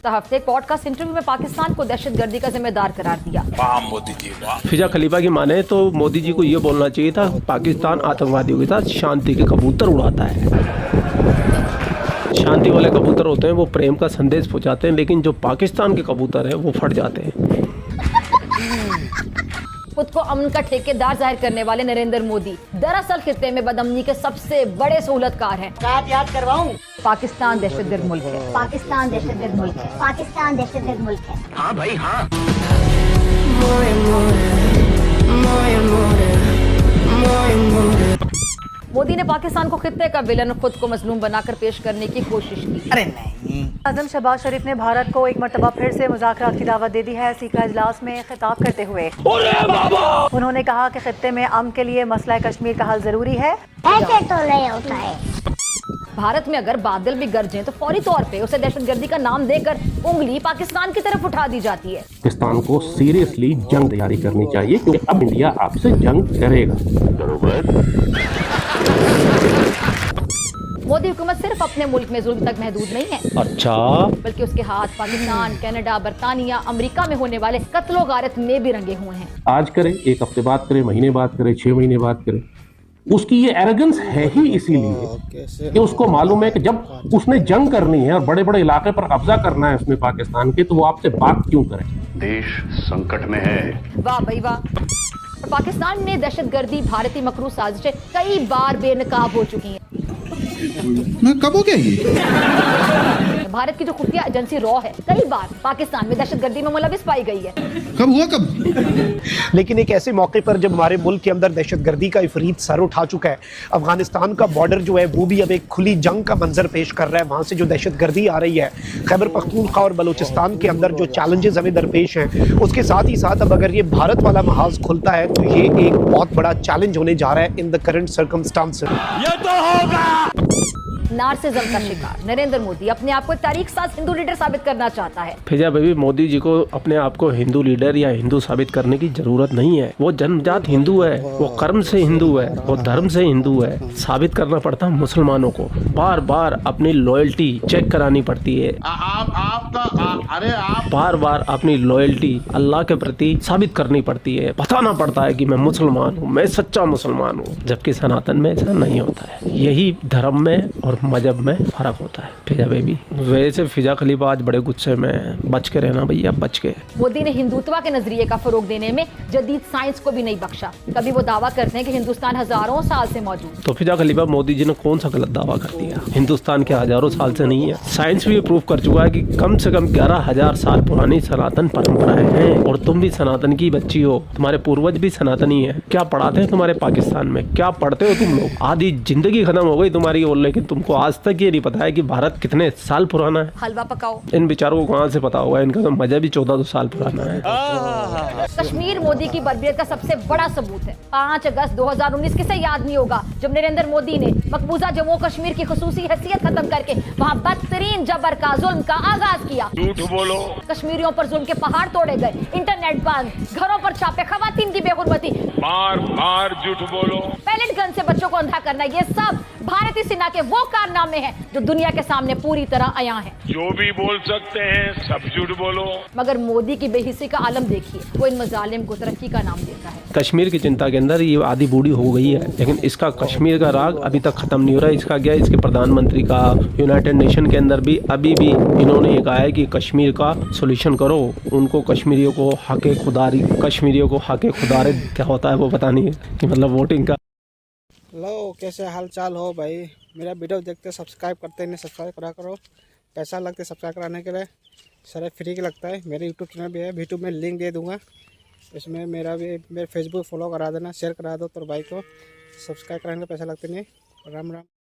गुज़श्ता हफ्ते एक podcast interview में पाकिस्तान को दहशतगर्दी का जिम्मेदार करार दिया। मोदी जी फिजा खलीफा की माने तो मोदी जी को ये बोलना चाहिए था, पाकिस्तान आतंकवादियों के साथ शांति के कबूतर उड़ाता है। शांति वाले कबूतर होते हैं वो प्रेम का संदेश पहुंचाते हैं, लेकिन जो पाकिस्तान के कबूतर है वो फट जाते हैं। खुद को अमन का ठेकेदार जाहिर करने वाले नरेंद्र मोदी दरअसल खित्ते में बदअमनी के सबसे बड़े सहूलतकार हैं। याद करवाऊं? पाकिस्तान दहशतगर्द मुल्क है। पाकिस्तान दहशतगर्द मुल्क है। पाकिस्तान दहशतगर्द मुल्क है। हाँ भाई हाँ। मोदी ने पाकिस्तान को खित्ते का विलन और खुद को मजलूम बनाकर पेश करने की कोशिश की। अरे नहीं। आज़म शहबाज शरीफ ने भारत को एक मरतबा फिर से मुज़ाकरात की दावत दे दी है। सीका इजलास में खिताब करते हुए उन्होंने कहा कि खित्ते में अमन के लिए मसला कश्मीर का हल जरूरी है। ऐसे तो नहीं होता है। भारत में अगर बादल भी गरजें तो फौरी तौर पे उसे दहशतगर्दी का नाम देकर उंगली पाकिस्तान की तरफ उठा दी जाती है। पाकिस्तान को सीरियसली जंग तैयारी करनी चाहिए, क्योंकि अब इंडिया आपसे जंग करेगा। मोदी हुकूमत सिर्फ अपने मुल्क में जुल्म तक महदूद नहीं है, अच्छा, बल्कि उसके हाथ पाकिस्तान, कनाडा, बरतानिया, अमेरिका में होने वाले कत्लो गारत में भी रंगे हुए हैं। आज करे, एक हफ्ते बाद करे, महीने बाद करे, 6 महीने बाद करे, उसकी ये एरोगेंस है ही इसीलिए कि उसको मालूम है कि जब उसने जंग करनी है और बड़े बड़े इलाके पर कब्जा करना है उसने पाकिस्तान के, तो वो आपसे बात क्यों करे। देश संकट में है। वाह भाई वाह। पाकिस्तान में दहशतगर्दी भारतीय मकरू साजिशें कई बार बेनकाब हो चुकी हैं। कब हो गया ये? भारत की जो खुफिया एजेंसी रॉ है कई बार पाकिस्तान में दहशतगर्दी में मुलविस पाई गई है। कब हुआ कब? लेकिन एक ऐसे मौके पर जब हमारे मुल्क के अंदर दहशतगर्दी का इफरीत सर उठा चुका है, अफगानिस्तान का बॉर्डर जो है वो भी अब एक खुली जंग का मंजर पेश कर रहा है। वहाँ से जो दहशतगर्दी आ रही है, खैबर पख्तूनख्वा और बलूचिस्तान के अंदर जो चैलेंजेस हमें दरपेश हैं, उसके साथ ही साथ अब अगर ये भारत वाला महाज खुलता है तो ये एक बहुत बड़ा चैलेंज होने जा रहा है इन द करंट सर्कमस्टांसेस। ये तो होगा। नार्सिज्म का शिकार नरेंद्र मोदी अपने आप को एक तारीख साज हिंदू लीडर साबित करना चाहता है। फिजा बेबी, मोदी जी को अपने आप को हिंदू लीडर या हिंदू साबित करने की जरूरत नहीं है। वो जन्मजात हिंदू है, वो कर्म से हिंदू है, वो धर्म से हिंदू है। साबित करना पड़ता है मुसलमानों को, बार बार अपनी लॉयल्टी चेक करानी पड़ती है। बार बार अपनी लॉयल्टी अल्लाह के प्रति साबित करनी पड़ती है। बताना पड़ता है कि मैं मुसलमान हूँ, मैं सच्चा मुसलमान हूँ। जबकि सनातन में ऐसा नहीं होता है। यही धर्म में और मजहब में फर्क होता है। फिजा बेबी, वैसे फिजा खलीफा आज बड़े गुस्से में, बच के रहना भैया, बच के। मोदी ने हिंदुत्व के नजरिए का फरोग देने में जदीद साइंस को भी नहीं बख्शा। कभी वो दावा करते हैं कि हिंदुस्तान हजारों साल से मौजूद, तो फिजा खलीफा मोदी जी ने कौन सा गलत दावा कर दिया? हिंदुस्तान के हजारों साल से नहीं है। साइंस भी प्रूव कर चुका है कि कम से कम 11,000 साल पुरानी सनातन परंपराएं हैं। और तुम भी सनातन की बच्ची हो, तुम्हारे पूर्वज भी सनातनी है। क्या पढ़ाते हैं तुम्हारे पाकिस्तान में? क्या पढ़ते हो तुम लोग? आधी जिंदगी खत्म हो गई तुम्हारी, और लेकिन तुमको आज तक ये नहीं पता है कि भारत कितने साल पुराना है। हलवा पकाओ। इन बेचारों को कहाँ से पता होगा? इनका तो मजहब भी 1400 साल पुराना है। कश्मीर मोदी की बर्बरियत का सबसे बड़ा सबूत है। 5 अगस्त 2019 किसे याद नहीं होगा, जब नरेंद्र मोदी ने मकबूजा जम्मू कश्मीर की खुसूसी हैसियत खत्म करके वहाँ बदतरीन जबर का जुल्म का आगाज किया। झूठ बोलो। कश्मीरियों पर जुल्म के पहाड़ तोड़े गए, इंटरनेट बंद, घरों पर छापे, खवातीन की बेहुरमती। बार बार झूठ बोलो। पैलेट गन से बच्चों को अंधा करना, ये सब भारतीय सेना के वो कारनामे हैं जो दुनिया के सामने पूरी तरह अया हैं। जो भी बोल सकते हैं सब झूठ बोलो। मगर मोदी की बेहिसी का आलम देखिए, वो इन मजालिम को तरक्की का नाम देता है। कश्मीर की चिंता के अंदर ये आधी बूढ़ी हो गई है, लेकिन इसका कश्मीर का राग अभी तक खत्म नहीं हो रहा है। इसका क्या, इसके प्रधानमंत्री का यूनाइटेड नेशन के अंदर भी अभी भी इन्होंने ये कहा है कि कश्मीर का सोल्यूशन करो। उनको कश्मीरियों को हक़े खुदारी, कश्मीरियों को हक़े खुदारी क्या होता है वो पता नहीं है कि मतलब वोटिंग का। लो, कैसे हाल चाल हो भाई? मेरा वीडियो देखते सब्सक्राइब करते नहीं, सब्सक्राइब करा करो। पैसा लगता है सब्सक्राइब कराने के लिए, सारे फ्री के लगता है। मेरे यूट्यूब चैनल भी है, यूट्यूब में लिंक दे दूंगा। इसमें मेरे फेसबुक फॉलो करा देना, शेयर करा दो तो भाई को। सब्सक्राइब कराने के पैसा लगते नहीं। राम राम।